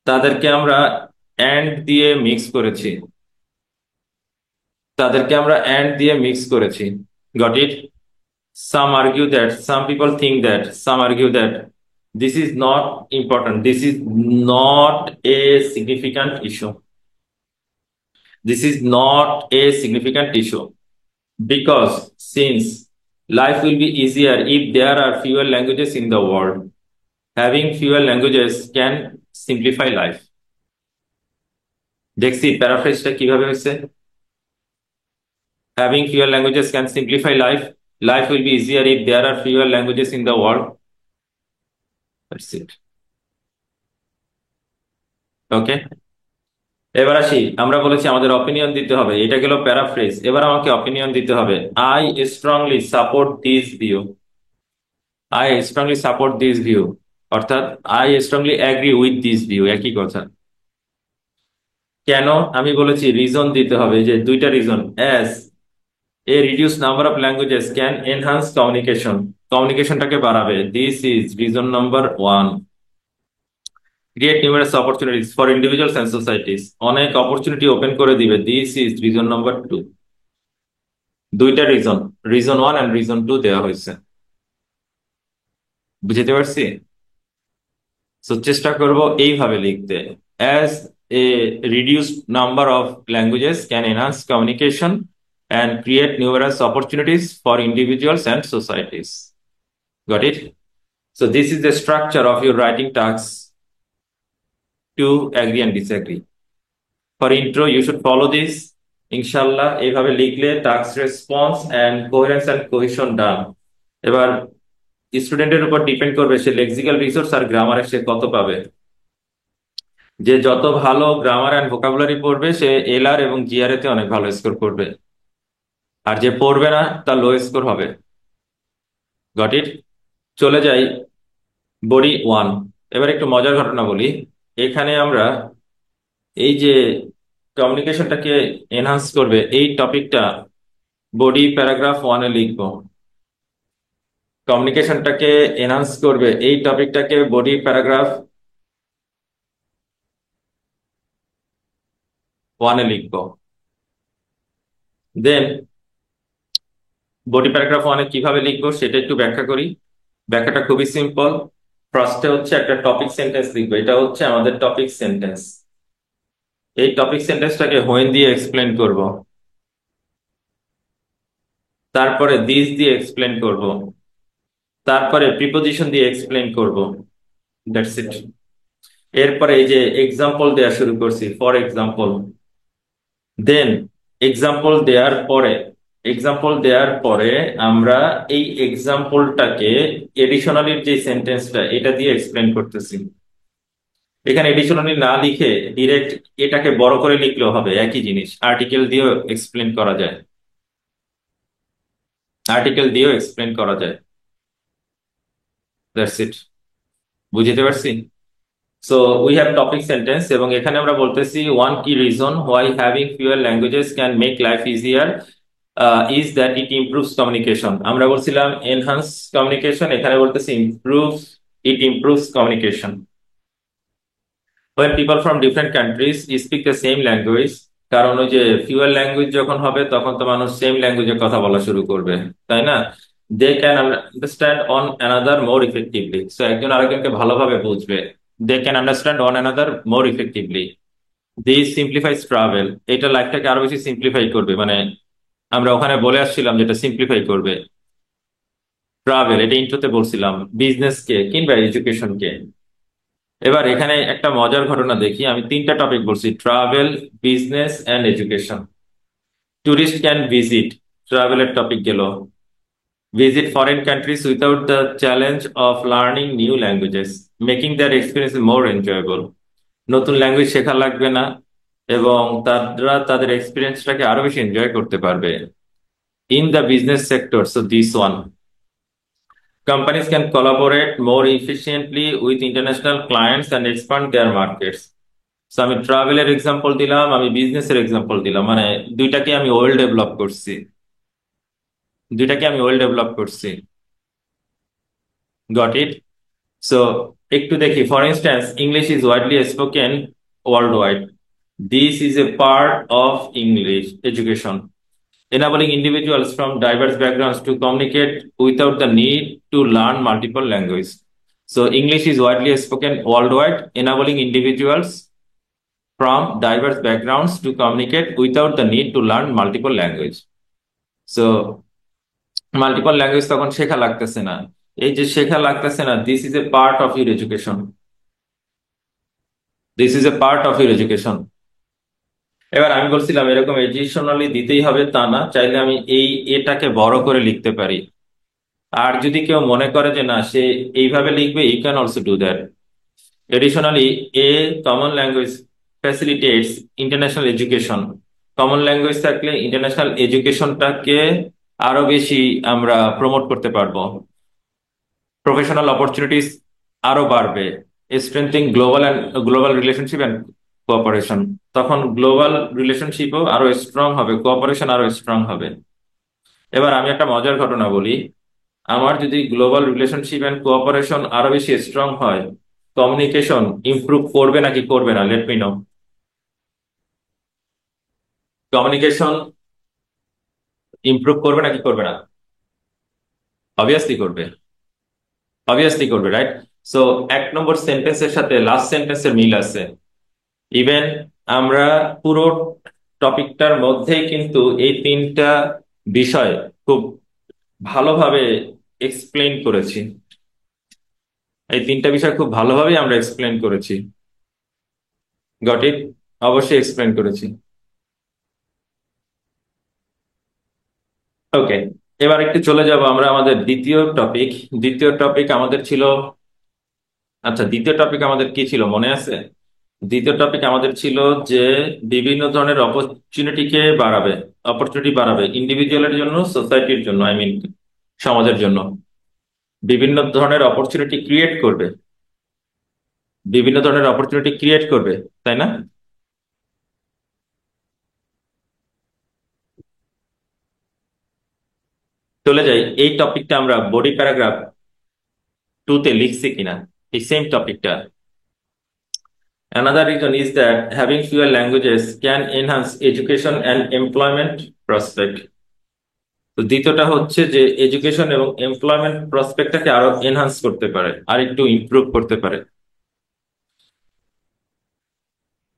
তাদেরকে আমরা অ্যান্ড দিয়ে মিক্স করেছি। তাদেরকে আমরা অ্যান্ড দিয়ে মিক্স করেছি। Got it? Some argue that, some people think that, some argue that. This is not important. This is not a significant issue. This is not a significant issue. Because since life will be easier if there are fewer languages in the world, having fewer languages can simplify life. দেখছি প্যারাফ্রেজটা কিভাবে হয়েছে। Having fewer languages can simplify life. Life will be easier if there are fewer languages in the world. That's it. ওকে, এবার আসি। আমরা বলেছি আমাদের opinion দিতে হবে, এটা গেল প্যারাফ্রেজ। এবার আমাকে অপিনিয়ন দিতে হবে। I strongly support this view. I strongly support this view, অর্থাৎ I strongly agree with this view, একই কথা। কেন? আমি বলেছি রিজন দিতে হবে, যে দুইটা reason. As a reduce number of languages can enhance communication, কমিউনিকেশনটাকে বাড়াবে। This is reason number 1। Create numerous opportunities for individuals and societies, অনেক অপরচুনিটি ওপেন করে দিবে। This is reason number 2। দুইটা রিজন, রিজন 1 এন্ড রিজন 2 দেওয়া হয়েছে। বুঝতে পারছি? তো চেষ্টা করব এইভাবে লিখতে। As a reduced number of languages can enhance communication and create numerous opportunities for individuals and societies. Got it? So this is the structure of your writing tasks to agree and disagree. For intro, you should follow this. Inshallah, এইভাবে লিখলে task response and coherence and cohesion done. এবার স্টুডেন্টের উপর depend করবে সে lexical resource আর গ্রামারে সে কত পাবে। যে যত ভালো গ্রামার এন্ড ভোকাবুলারি পড়বে সে এলআর এবং জিআর তে অনেক ভালো স্কোর করবে। আর যে পড়বে না তার লো স্কোর হবে। Got it? চলে যাই বডি 1। এবার একটু মজার ঘটনা বলি। এখানে আমরা এই যে কমিউনিকেশনটাকে এনহান্স করবে এই টপিকটা বডি প্যারাগ্রাফ 1-এ লিখবো। কমিউনিকেশনটাকে এনহান্স করবে এই টপিকটাকে বডি প্যারাগ্রাফ 1-এ লিখবো। দেন বডি প্যারাগ্রাফ 1-এ কিভাবে লিখবো সেটা একটু ব্যাখ্যা করি। ব্যাখ্যাটা খুবই সিম্পল। ফার্স্টে হচ্ছে একটা টপিক সেন্টেন্স লিখবো। এটা হচ্ছে আমাদের টপিক সেন্টেন্স। এই টপিক সেন্টেন্সটাকে হোয়েন দিয়ে এক্সপ্লেন করব। তারপরে দিস দিয়ে এক্সপ্লেন করব। তারপরে প্রিপোজিশন দিয়ে এক্সপ্লেন করব। That's it. এরপরে এই যে এক্সাম্পল দেয়া শুরু করছি, ফর এক্সাম্পল। দেন এক্সাম্পল দেওয়ার পরে আমরা এই এক্সাম্পলটাকে এডিশনালির যে সেন্টেন্সটা এটা দিয়ে এক্সপ্লেন করতেছি। এখানে এডিশনালি না লিখে ডিরেক্ট এটাকে বড় করে লিখলেও হবে, একই জিনিস। আর্টিকেল দিয়েও এক্সপ্লেন করা যায়। আর্টিকেল দিয়েও এক্সপ্লেন করা যায়। That's it. বুঝতে পারছি। So we have topic sentence, এবং এখানে আমরা বলতেছি one key reason why having fewer languages can make life easier is that it improves communication. আমরা বলছিলাম এনহান্স কমিউনিকেশন, এখানে বলতেছি it improves communication. when people from different countries speak the same language, কারণ ওই যে ফিউয়ার ল্যাঙ্গুয়েজ যখন হবে তখন তো মানুষ সেম ল্যাঙ্গুয়েজে কথা বলা শুরু করবে, তাই না? They can understand one another more effectively, সো একজন আরেকজনকে ভালোভাবে বুঝবে। They can understand one another more effectively. This simplifies travel, এটা লাইফটাকে আরো বেশি সিম্পলিফাই করবে, মানে আমরা ওখানে বলে আসছিলাম যেটা সিম্পলিফাই করবে ট্রাভেল, এটা ইন্ট্রোতে বলছিলাম, বিজনেসকে কিংবা এডুকেশনকে। এবার এখানে একটা মজার ঘটনা দেখি, আমি তিনটা টপিক বলছি: travel, business and education. Tourist can visit, ট্রাভেলের টপিক গেল। Visit foreign countries without the challenge of learning new languages, making their experience more enjoyable. নতুন ল্যাঙ্গুয়েজ শেখা লাগবে না, এবং তারা তাদের এক্সপিরিয়েন্সটাকে আরো বেশি এনজয় করতে পারবে। In the business sector, so this one, companies can collaborate more efficiently with international clients and expand their markets. So আমি ট্রাভেলের এক্সাম্পল দিলাম, আমি বিজনেসের এক্সাম্পল দিলাম, মানে দুইটাকে আমি ওয়েল ডেভেলপ করছি, দুইটাকে আমি ওয়েল ডেভেলপ করছি। Got it? সো একটু দেখি, for instance, English is widely spoken world wide. This is a part of English education, enabling individuals from diverse backgrounds to communicate without the need to learn multiple languages. So English is widely spoken worldwide, enabling individuals from diverse backgrounds to communicate without the need to learn multiple language. So multiple language তখন শেখা লাগতেছে না। এই যে শেখা লাগতেছে না, this is a part of your education. This is a part of your education. এবার আমি বলছিলাম এরকম এডিশনালি দিতেই হবে তা না, চাইলে আমি এটাকে বড় করে লিখতে পারি। আর যদি কেউ মনে করে যে না সে এইভাবে লিখবে, you can also do that. Additionally, a common language facilitates international education. Common language থাকলে ইন্টারন্যাশনাল এডুকেশনটাকে আরো বেশি আমরা প্রমোট করতে পারবো। প্রফেশনাল অপরচুনিটিস আরো বাড়বে। Strengthening global relationship and cooperation, তখন গ্লোবাল রিলেশনশিপও আরো স্ট্রং হবে, কোঅপারেশন আরো স্ট্রং হবে। এবার আমি একটা মজার ঘটনা বলি, আমার যদি গ্লোবাল রিলেশনশিপ এন্ড কোঅপারেশন আরো বেশি স্ট্রং হয়, কমিউনিকেশন ইমপ্রুভ করবে নাকি করবে না? Let me no. Communication improve করবে নাকি করবে না? অবভিয়াসলি করবে, অবভিয়াসলি করবে, রাইট? সো এক নম্বর সেন্টেন্সের সাথে লাস্ট সেন্টেন্সের মিল আছে। ইভেন আমরা পুরো টপিকটার মধ্যেই কিন্তু এই তিনটা বিষয় খুব ভালোভাবে এক্সপ্লেইন করেছি। এই তিনটা বিষয় খুব ভালোভাবেই আমরা এক্সপ্লেন করেছি। Got it? অবশ্যই এক্সপ্লেন করেছি। ওকে, এবার একটু চলে যাব আমরা আমাদের দ্বিতীয় টপিক। দ্বিতীয় টপিক আমাদের ছিল, আচ্ছা দ্বিতীয় টপিক আমাদের কি ছিল মনে আছে? দ্বিতীয় টপিক আমাদের ছিল যে বিভিন্ন ধরনের অপরচুনিটি বাড়াবে ইন্ডিভিজুয়ালের জন্য, সোসাইটির জন্য, আই মিন সমাজের জন্য। বিভিন্ন ধরনের অপরচুনিটি ক্রিয়েট করবে, বিভিন্ন ধরনের অপরচুনিটি ক্রিয়েট করবে, তাই না? চলে যাই, এই টপিকটা আমরা বডি প্যারাগ্রাফ 2 তে লিখছি কিনা, এই সেম টপিকটা। Another reason is that having fewer languages can enhance education and employment prospect. তো দ্বিতীয়টা হচ্ছে যে এডুকেশন এবং এমপ্লয়মেন্ট প্রসপেক্টটাকে আরো এনহান্স করতে পারে, আর একটু ইমপ্রুভ করতে পারে।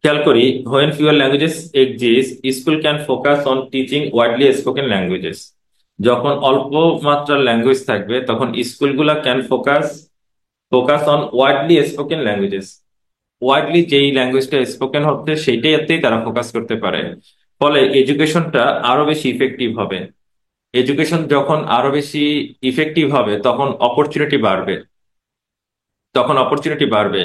খেয়াল করি, when fewer languages exist, school can focus on teaching widely spoken languages. যখন অল্প মাত্রার ল্যাঙ্গুয়েজ থাকবে তখন স্কুলগুলা can focus on widely spoken languages. Widely যেই ল্যাঙ্গুয়েজটা স্পোকেন হচ্ছে সেইটাতেই তারা ফোকাস করতে পারে। ফলে এডুকেশনটা আরো বেশি ইফেক্টিভ হবে। এডুকেশন যখন আরো বেশি ইফেক্টিভ হবে তখন অপরচুনিটি বাড়বে।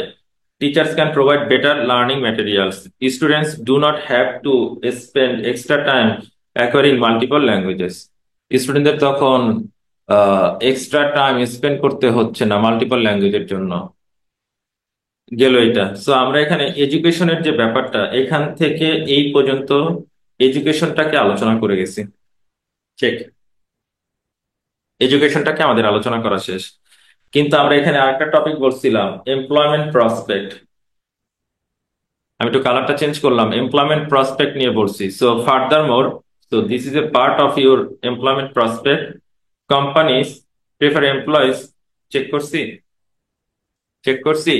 Teachers can provide better learning materials. Students do not have to spend extra time acquiring multiple languages. স্টুডেন্টদের তখন এক্সট্রা টাইম স্পেন্ড করতে হচ্ছে না মাল্টিপল ল্যাঙ্গুয়েজের জন্য। গেল এটা। সো আমরা এখানে এডুকেশনের যে ব্যাপারটা, এখান থেকে এই পর্যন্ত এডুকেশনটাকে আলোচনা করে গেছি। ঠিক, এডুকেশনটাকে আমাদের আলোচনা করা শেষ। কিন্তু আমরা এখানে আরেকটা টপিক বলছিলাম, এমপ্লয়মেন্ট প্রসপেক্ট। আমি একটু কালারটা চেঞ্জ করলাম, এমপ্লয়মেন্ট প্রসপেক্ট নিয়ে বলছি। So furthermore, so this is a part of your employment prospect. Companies prefer employees, check করছি, চেক করছি,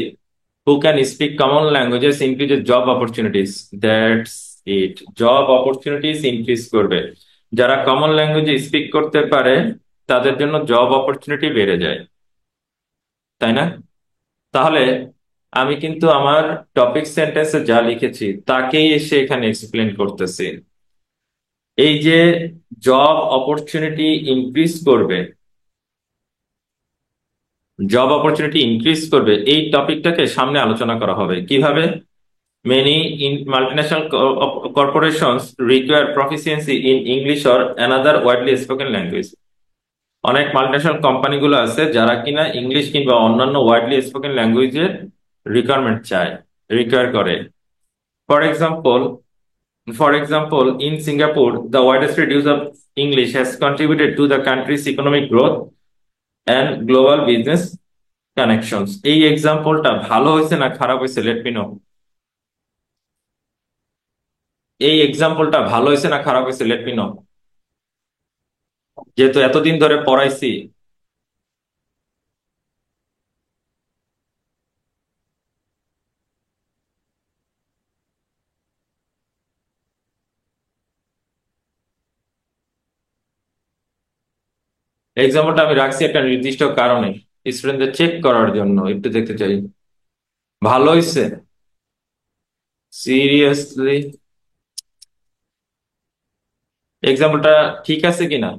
who can speak common languages increases job opportunities. That's it, job opportunities increase করবে। যারা common ল্যাঙ্গুয়েজে speak করতে পারে তাদের জন্য job opportunity বেড়ে যায়, তাই না? তাহলে আমি কিন্তু আমার টপিক সেন্টেন্সে যা লিখেছি তাকেই এসে এখানে এক্সপ্লেন করতেছি। এই যে জব অপরচুনিটি ইনক্রিজ করবে, জব অপরচুনিটি ইনক্রিজ করবে, এই টপিকটাকে সামনে আলোচনা করা হবে কিভাবে। Many in multinational corporations require proficiency in English or another widely spoken language. অনেক মাল্টিন্যাশনাল কোম্পানিগুলো আছে যারা কিনা ইংলিশ কিংবা অন্যান্য ওয়াইডলি স্পোকেন ল্যাঙ্গুয়েজের রিকোয়ারমেন্ট চায়, রিকোয়ার করে। For example, in Singapore, the widespread use of English has contributed to the country's economic growth and global business connections. এই এক্সাম্পলটা ভালো হয়েছে না খারাপ হয়েছে, লেট মি নো। এই এক্সাম্পলটা ভালো হয়েছে না খারাপ হয়েছে, লেট মি নো। যেহেতু এতদিন ধরে পড়াইছি। এক্সাম্পলটা আমি রাখছি একটা নির্দিষ্ট কারণে, স্টুডেন্টদের চেক করার জন্য, একটু দেখতে চাই ভালো হয়েছে। সিরিয়াসলি, এক্সাম্পলটা ঠিক আছে কিনা?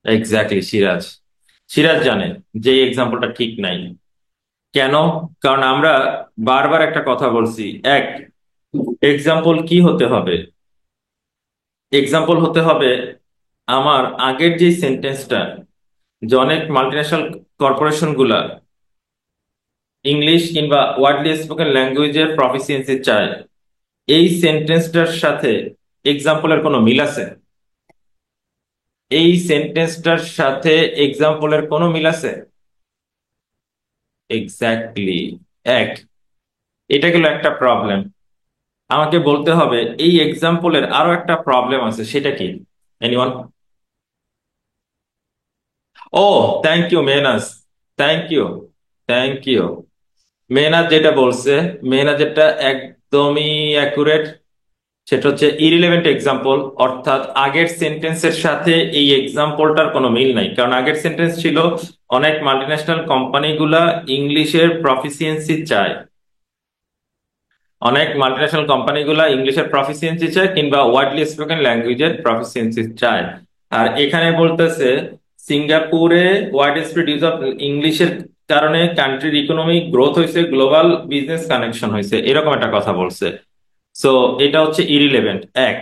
এক্স্যাক্টলি, সিরাজ, সিরাজ জানে যে এক্সাম্পলটা ঠিক নাই। কেন? কারণ আমরা বারবার একটা কথা বলছি, এক, এক্সাম্পল কি হতে হবে? এক্সাম্পল হতে হবে আমার আগের যে সেন্টেন্সটা, যে অনেক মাল্টিন্যাশনাল কর্পোরেশন গুলা ইংলিশ কিংবা ওয়ার্ডলি স্পোকেন ল্যাঙ্গুয়েজের প্রফিসিয়েন্সি চায়, এই সেন্টেন্সটার সাথে এক্সাম্পলের কোনো মিল আছে? এই সেন্টেন্সটার সাথে এক্সাম্পলের কোনো মিল আছে? এক্স্যাক্টলি, এক, এটা গেল একটা প্রবলেম। আমাকে বলতে হবে এই এক্সাম্পলের আরো একটা প্রবলেম আছে, সেটা কি? Anyone? Oh, thank you Mehnaz, thank you, thank you. Mehnaz যেটা বলছে, মেহনাজ যেটা একদমই অ্যাকুরেট, সেটা হচ্ছে ইরিলেভেন্ট এক্সাম্পল, অর্থাৎ আগের সেন্টেন্সের সাথে এই এক্সাম্পলটার কোনো মিল নাই। কারণ আগের সেন্টেন্স ছিল অনেক মাল্টিন্যাশনাল কোম্পানিগুলা ইংলিশের প্রফিসিয়েন্সি চায়, অনেক মাল্টিন্যাশনাল কোম্পানিগুলা ইংলিশের প্রফিসিয়েন্সি চায় কিংবা ওয়াইডলি স্পোকেন ল্যাঙ্গুয়েজের প্রফিসিয়েন্সি চায়। আর এখানে বলতেছে সিঙ্গাপুরে ওয়াইড স্প্রেড ইউজ অফ ইংলিশের কারণে কান্ট্রির ইকোনমিক গ্রোথ হয়েছে, গ্লোবাল বিজনেস কানেকশন হয়েছে, এরকম একটা কথা বলছে। সো এটা হচ্ছে ইরিলেভেন্ট, এক।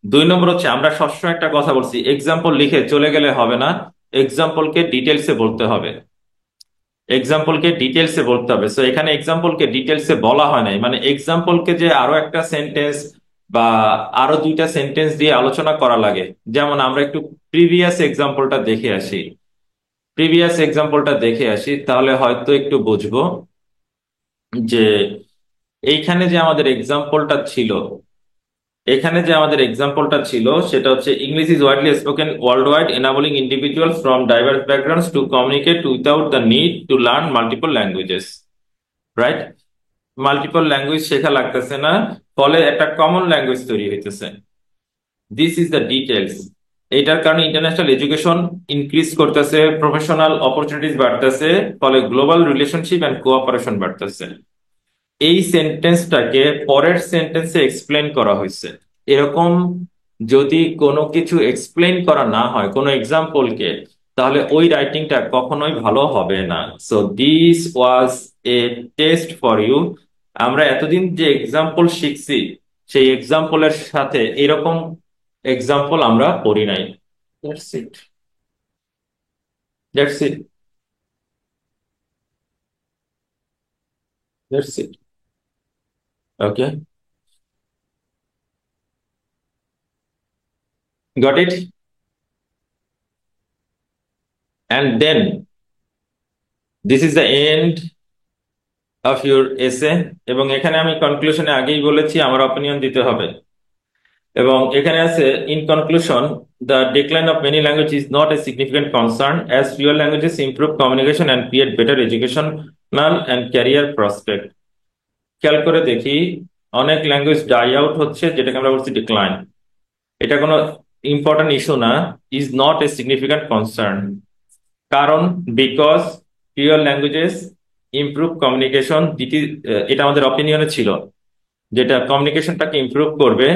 দুই নম্বর হচ্ছে আমরা সবসময় একটা কথা বলছি, এক্সাম্পল লিখে চলে গেলে হবে না, এক্সাম্পলকে ডিটেলসে বলতে হবে, এক্সাম্পলকে ডিটেলসে বলতে হবে। সো এখানে এক্সাম্পলকে ডিটেলসে বলা হয় নাই, মানে এক্সাম্পলকে যে আরো একটা সেন্টেন্স বা আরো দুইটা সেন্টেন্স দিয়ে আলোচনা করা লাগে। যেমন আমরা একটু প্রিভিয়াস এক্সাম্পলটা দেখে আসি, প্রিভিয়াস এক্সাম্পলটা দেখে আসি, তাহলে হয়তো একটু বুঝবো যে এইখানে যে আমাদের এক্সাম্পলটা ছিল, এখানে যে আমাদের এক্সাম্পলটা ছিল সেটা হচ্ছে English is widely spoken world wide enabling individuals from diverse backgrounds to communicate without the need to learn multiple languages, right? Multiple language শেখা লাগতেছে না, ফলে একটা কমন ল্যাঙ্গুয়েজ তৈরি হইতেছে। This is the details. এটার কারণে ইন্টারন্যাশনাল এডুকেশন ইনক্রিজ করতেছে, প্রফেশনাল অপরচুনিটিস বাড়তেছে, ফলে গ্লোবাল রিলেশনশিপ এন্ড কোঅপারেশন বাড়তেছে। এই সেন্টেন্সটাকে পরের সেন্টেন্সে এক্সপ্লেন করা হয়েছে। এরকম যদি কোনো কিছু এক্সপ্লেন করা না হয় কোনো এক্সাম্পলকে, তাহলে ওই রাইটিংটা কখনোই ভালো হবে না। So this was a test for you. আমরা এতদিন যে এক্সাম্পল শিখছি, সেই এক্সাম্পলের সাথে এরকম এক্সাম্পল আমরা পড়ি নাই। That's it. That's it. That's it. Okay. Got it. And then this is the end of your essay. এবং এখানে আমি কনক্লুশনে আগেই বলেছি আমার অপিনিয়ন দিতে হবে। এবং এখানে আছে, in conclusion, the decline of many language is not a significant concern as pure languages improve communication and create better educational and career prospect. খেয়াল করে দেখি, অনেক ল্যাঙ্গুয়েজ ডাই আউট হচ্ছে, যেটাকে আমরা বলছি ডিক্লাইন। এটা কোনো ইম্পর্টেন্ট ইস্যু না, is not a significant concern. কারণ because fewer languages improve communication, এটা আমাদের অপিনিয়নে ছিল, যেটা কমিউনিকেশনটাকে ইমপ্রুভ করবে,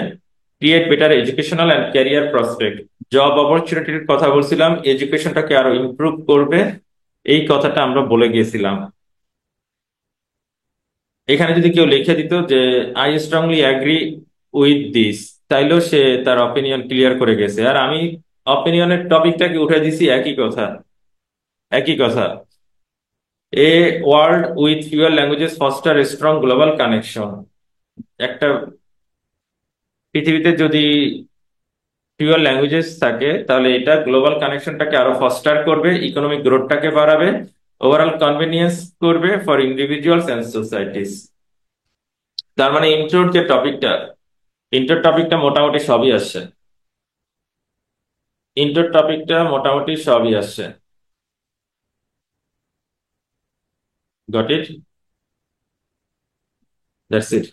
create better educational and career prospect, job অপরচুনিটির কথা বলছিলাম, এডুকেশনটাকে আরো ইমপ্রুভ করবে, এই কথাটা আমরা বলে গিয়েছিলাম। এখানে যদি কেউ লিখে দিত যে I strongly agree with this, তাইলেও সে তার অপিনিয়ন ক্লিয়ার করে গেছে। আর আমি অপিনিয়নের টপিকটাকে উঠে দিছি একই কথা। একই কথা। A world with fewer languages foster strong global connection. একটা পৃথিবীতে যদি ফিউর ল্যাঙ্গুয়েজেস থাকে, তাহলে এটা গ্লোবাল কানেকশনটাকে আরো ফস্টার করবে, ইকোনমিক গ্রোথটাকে বাড়াবে, ওভারঅল কনভেনিয়েন্স করবে ফর ইন্ডিভিজুয়ালস অ্যান্ড সোসাইটিস। তার মানে ইন্টোর টপিকটা মোটামুটি সবই আসছে। ইন্টোর টপিকটা মোটামুটি সবই আসছে। Got it. That's it.